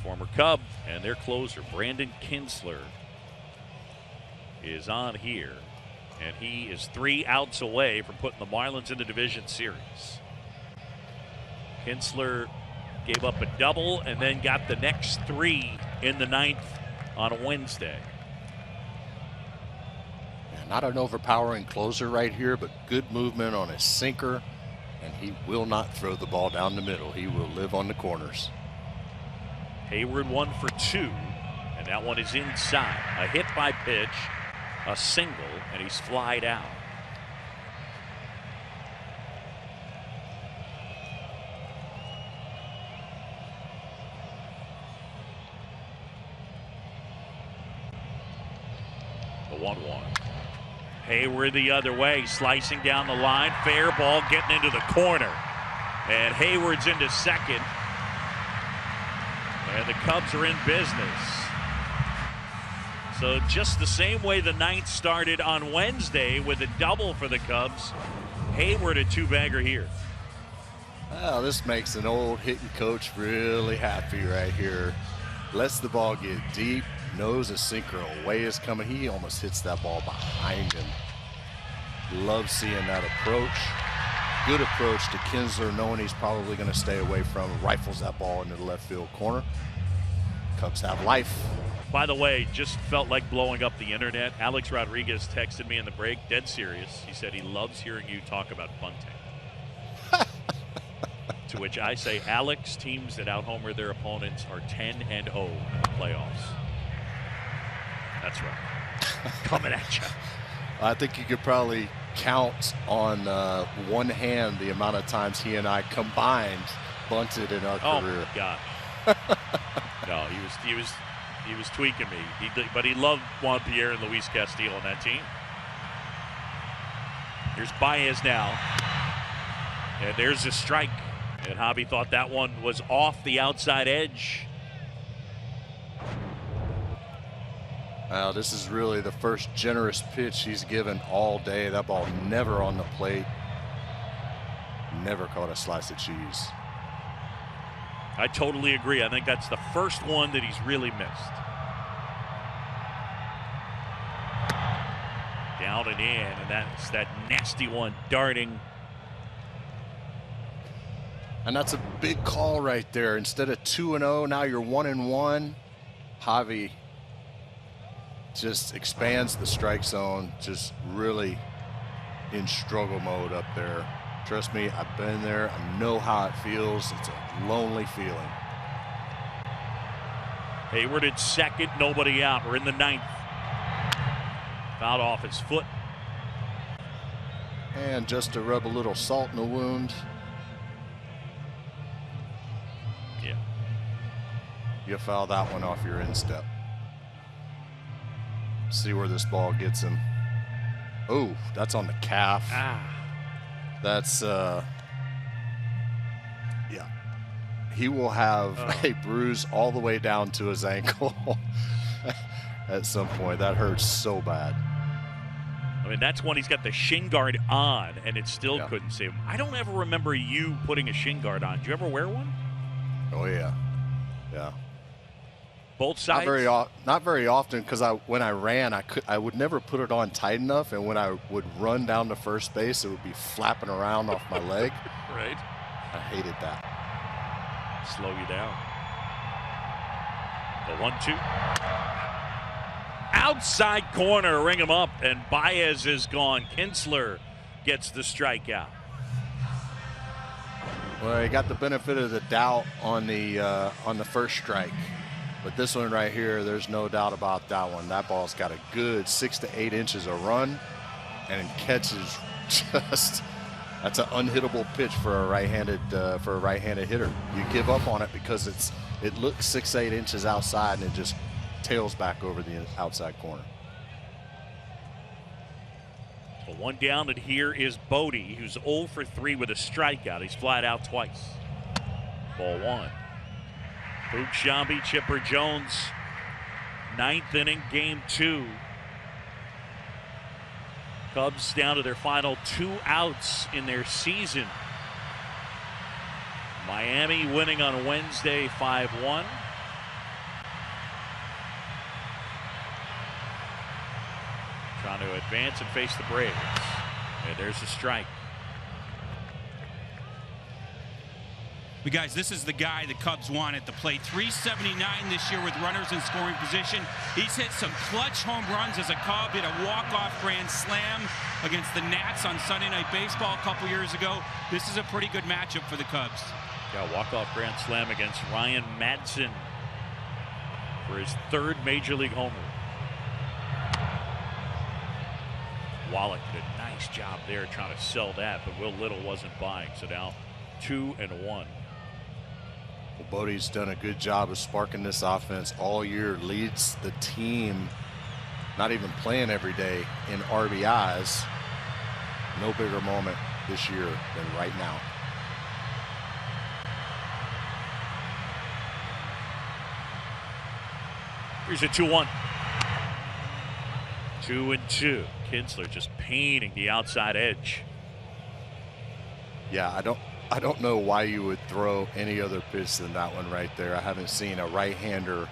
former Cub, and their closer, Brandon Kinsler, is on here, and he is 3 outs away from putting the Marlins in the division series. Kinsler gave up a double and then got the next 3 in the 9th on a Wednesday. Yeah, not an overpowering closer right here, but good movement on his sinker, and he will not throw the ball down the middle. He will live on the corners. Hayward 1 for 2, and that one is inside. A hit by pitch, a single, and he's flied out. The 1-1. Hayward the other way, slicing down the line. Fair ball getting into the corner. And Hayward's into second. And the Cubs are in business. So just the same way the 9th started on Wednesday with a double for the Cubs, Hayward a 2-bagger here. Well, this makes an old hitting coach really happy right here. Lets the ball get deep, knows a sinker away is coming. He almost hits that ball behind him. Love seeing that approach. Good approach to Kinsler, knowing he's probably going to stay away from him. Rifles that ball into the left field corner. Cubs have life. By the way, just felt like blowing up the internet. Alex Rodriguez texted me in the break, dead serious. He said he loves hearing you talk about bunting. To which I say, Alex, teams that out-homer their opponents are 10-0 in the playoffs. That's right. Coming at you. I think you could probably count on one hand the amount of times he and I combined bunted in our career. Oh my God. No, he was tweaking me. But he loved Juan Pierre and Luis Castillo on that team. Here's Baez now. And there's a strike. And Javi thought that one was off the outside edge. Wow, this is really the first generous pitch he's given all day. That ball never on the plate. Never caught a slice of cheese. I totally agree. I think that's the first one that he's really missed. Down and in, and that's that nasty one darting. And that's a big call right there. Instead of 2-0, now you're 1-1. Javi just expands the strike zone, just really in struggle mode up there. Trust me, I've been there. I know how it feels. It's a lonely feeling. Hayward at second, nobody out. We're in the 9th. Fouled off his foot. And just to rub a little salt in the wound. Yeah. You foul that one off your instep. See where this ball gets him. Oh, that's on the calf. That's yeah. He will have a bruise all the way down to his ankle at some point. That hurts so bad. I mean, that's when he's got the shin guard on, and it still couldn't save him. I don't ever remember you putting a shin guard on. Did you ever wear one? Oh yeah, yeah. Both sides? Not very often, because when I ran, I would never put it on tight enough, and when I would run down to first base, it would be flapping around off my leg. Right. I hated that. Slow you down. The 1-2. Outside corner, ring him up, and Baez is gone. Kinsler gets the strikeout. Well, he got the benefit of the doubt on the first strike. But this one right here, there's no doubt about that one. That ball's got a good 6 to 8 inches of run, and catches just. That's an unhittable pitch for a right-handed hitter. You give up on it because it looks 6-8 inches outside, and it just tails back over the outside corner. So one down, and here is Bodie, who's 0 for 3 with a strikeout. He's flied out twice. Ball 1. Boog Sciambi, Chipper Jones, 9th inning, game 2. Cubs down to their final 2 outs in their season. Miami winning on Wednesday 5-1. trying to advance and face the Braves. And there's a strike. But guys, this is the guy the Cubs want at the plate. 379 this year with runners in scoring position. He's hit some clutch home runs as a Cub. Hit a walk-off grand slam against the Nats on Sunday Night Baseball a couple years ago. This is a pretty good matchup for the Cubs. Yeah, walk-off grand slam against Ryan Madsen for his 3rd Major League homer. Wallach did a nice job there trying to sell that, but Will Little wasn't buying. So now 2-1. Well, Bodie's done a good job of sparking this offense all year. Leads the team, not even playing every day, in RBIs. No bigger moment this year than right now. Here's a 2-1. 2-2. Kinsler just painting the outside edge. Yeah, I don't know why you would throw any other pitch than that one right there. I haven't seen a right-hander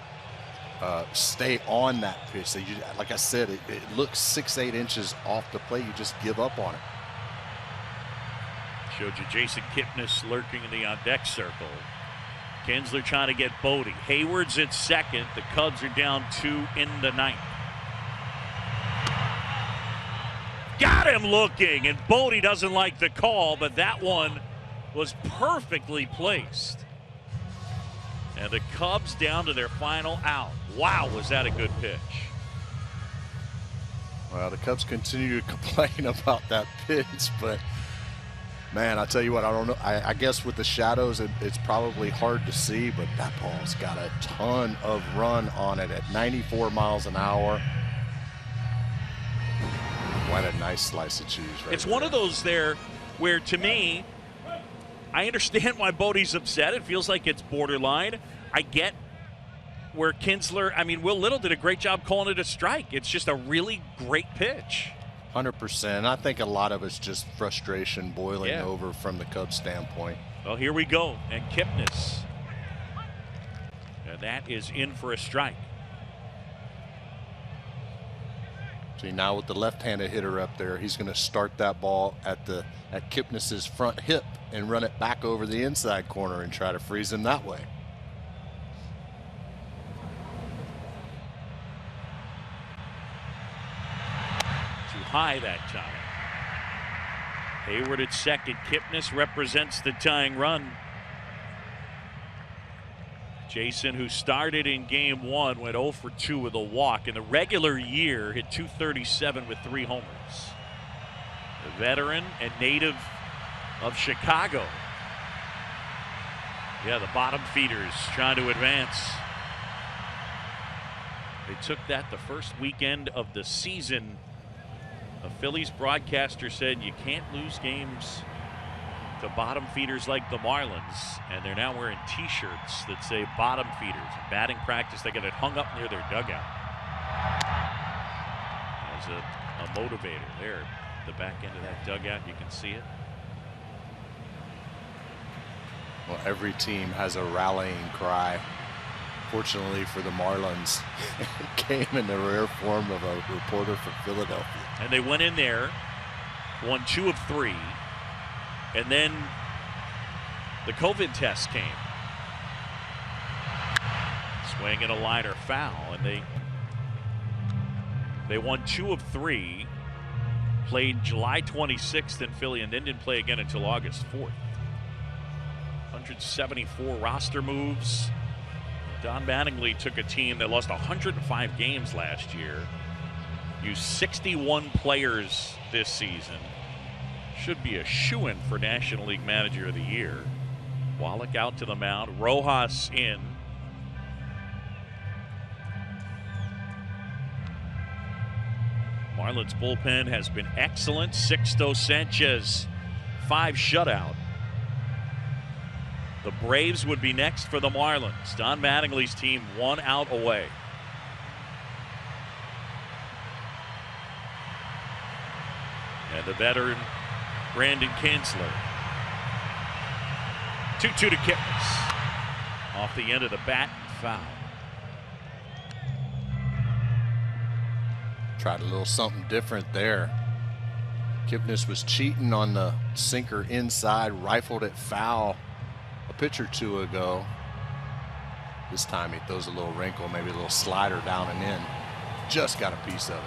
stay on that pitch. Like I said, it looks 6-8 inches off the plate. You just give up on it. Showed you Jason Kipnis lurking in the on-deck circle. Kinsler trying to get Bodie. Hayward's at second. The Cubs are down 2 in the 9th. Got him looking, and Bodie doesn't like the call, but that one was perfectly placed. And the Cubs down to their final out. Wow, was that a good pitch. Well, the Cubs continue to complain about that pitch, but man, I tell you what, I don't know. I guess with the shadows, it's probably hard to see, but that ball's got a ton of run on it at 94 miles an hour. What a nice slice of cheese right It's there. one of those there where, to me, I understand why Bodie's upset. It feels like it's borderline. I get where Kinsler, Will Little did a great job calling it a strike. It's just a really great pitch. 100%. I think a lot of it's just frustration boiling over from the Cubs standpoint. Well, here we go. And Kipnis. And that is in for a strike. See, now with the left-handed hitter up there, he's going to start that ball at Kipnis's front hip and run it back over the inside corner and try to freeze him that way. Too high that time. Hayward at second. Kipnis represents the tying run. Jason, who started in game 1, went 0 for 2 with a walk. In the regular year, hit .237 with 3 homers. The veteran and native of Chicago. Yeah, the bottom feeders trying to advance. They took that the first weekend of the season. A Phillies broadcaster said you can't lose games to bottom feeders like the Marlins, and they're now wearing T-shirts that say bottom feeders. In batting practice, they got it hung up near their dugout as a motivator. There, the back end of that dugout, you can see it. Well, every team has a rallying cry. Fortunately for the Marlins, it came in the rare form of a reporter from Philadelphia. And they went in there, won 2 of 3. And then the COVID test came. Swing and a liner foul, and they won 2 of 3. Played July 26th in Philly, and then didn't play again until August 4th. 174 roster moves. Don Mattingly took a team that lost 105 games last year, used 61 players this season. Should be a shoo-in for National League Manager of the Year. Wallach out to the mound. Rojas in. Marlins bullpen has been excellent. Sixto Sanchez, 5 shutout. The Braves would be next for the Marlins. Don Mattingly's team 1 out away. And the veteran Brandon Kinsler. 2-2 to Kipnis. Off the end of the bat, foul. Tried a little something different there. Kipnis was cheating on the sinker inside, rifled it foul a pitch or two ago. This time he throws a little wrinkle, maybe a little slider down and in. Just got a piece of it.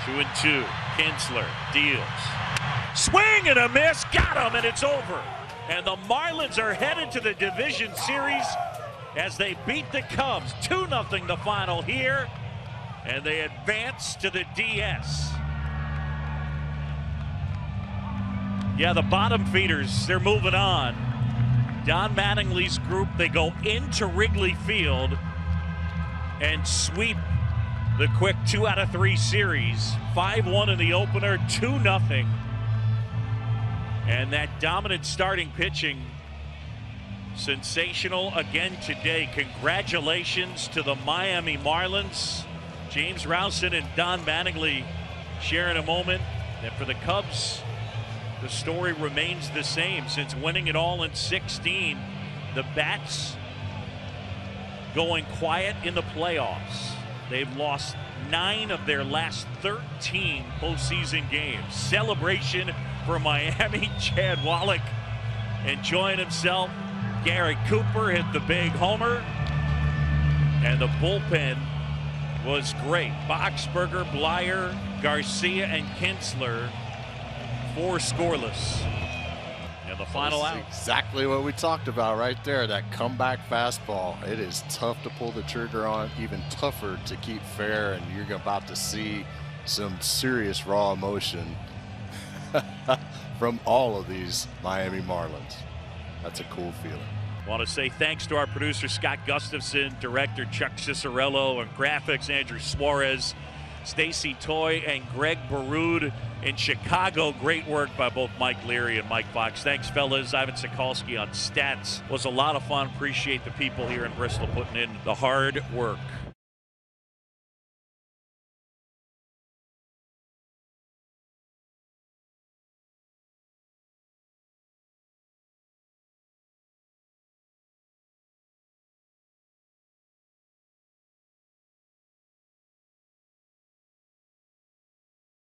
Two and two. Kinsler deals. Swing and a miss. Got him, and it's over. And the Marlins are headed to the division series as they beat the Cubs. 2-0 the final here. And they advance to the DS. Yeah, the bottom feeders, they're moving on. Don Mattingly's group, they go into Wrigley Field and sweep the quick 2 out of 3 series. 5-1 in the opener, 2-0. And that dominant starting pitching, sensational again today. Congratulations to the Miami Marlins. James Rowson and Don Mattingly sharing a moment. And for the Cubs, the story remains the same. Since winning it all in 16, the Bats going quiet in the playoffs. They've lost 9 of their last 13 postseason games. Celebration for Miami. Chad Wallach enjoying himself. Garrett Cooper hit the big homer. And the bullpen was great. Boxberger, Blyer, Garcia, and Kinsler, 4 scoreless. And the final out. Exactly what we talked about right there, that comeback fastball. It is tough to pull the trigger on, even tougher to keep fair, and you're about to see some serious raw emotion from all of these Miami Marlins. That's a cool feeling. I want to say thanks to our producer, Scott Gustafson, director Chuck Cicerello, and graphics, Andrew Suarez, Stacy Toy, and Greg Baroud in Chicago. Great work by both Mike Leary and Mike Fox. Thanks, fellas. Ivan Sokolsky on stats. Was a lot of fun. Appreciate the people here in Bristol putting in the hard work.